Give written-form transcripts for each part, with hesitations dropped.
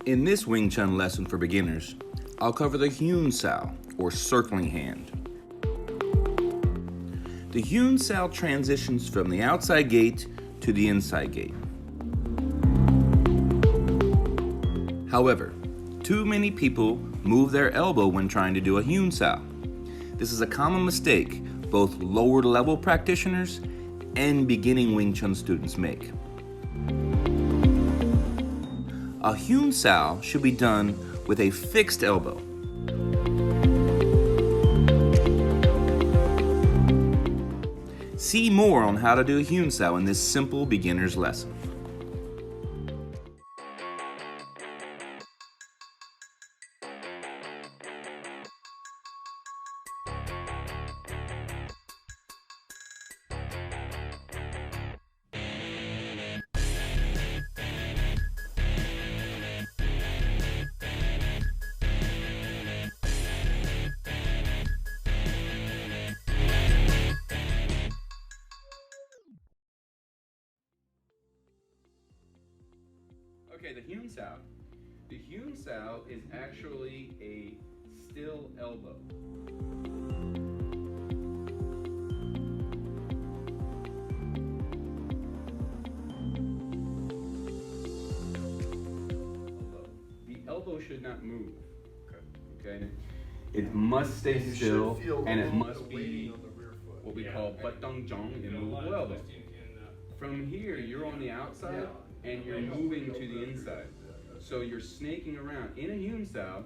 In this Wing Chun lesson for beginners, I'll cover the Huen Sao, or circling hand. The Huen Sao transitions from the outside gate to the inside gate. However, too many people move their elbow when trying to do a Huen Sao. This is a common mistake both lower level practitioners and beginning Wing Chun students make. A Huen Sao should be done with a fixed elbow. See more on how to do a Huen Sao in this simple beginner's lesson. Okay, the Huen Sao. The Huen Sao is actually a still elbow. The elbow should not move. Okay? It must stay still, and it must be what we call batang jong, immovable elbow. From here, you're on the outside, and you're moving to the inside. So you're snaking around. In a Huen Sao,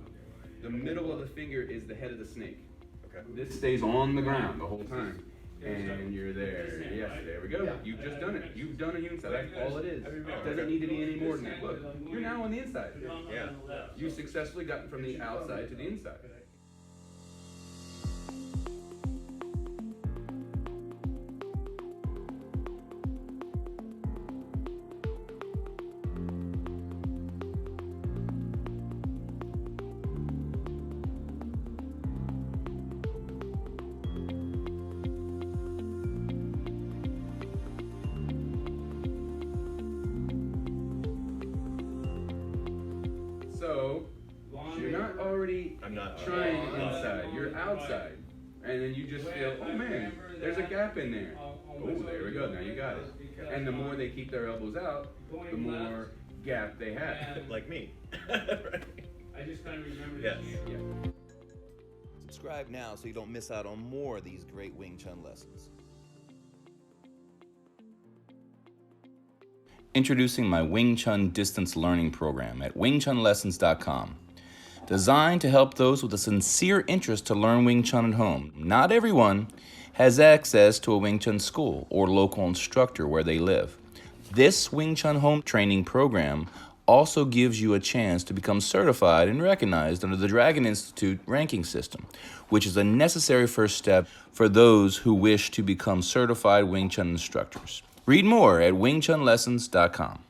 the middle of the finger is the head of the snake. Okay. This stays on the ground the whole time. And you're there. Yes, there we go. You've just done it. You've done a Huen Sao. That's all it is. It doesn't need to be any more than that. Look, you're now on the inside. Yeah. You successfully gotten from the outside to the inside. So, you're not already trying inside, you're outside. And then you just feel, oh man, there's a gap in there. Oh, there we go, now you got it. And the more they keep their elbows out, the more gap they have. Like me. Right. I just kind of remember Yes. Yeah. Subscribe now so you don't miss out on more of these great Wing Chun lessons. Introducing my Wing Chun distance learning program at wingchunlessons.com. Designed to help those with a sincere interest to learn Wing Chun at home. Not everyone has access to a Wing Chun school or local instructor where they live. This Wing Chun home training program also gives you a chance to become certified and recognized under the Dragon Institute ranking system, which is a necessary first step for those who wish to become certified Wing Chun instructors. Read more at wingchunlessons.com.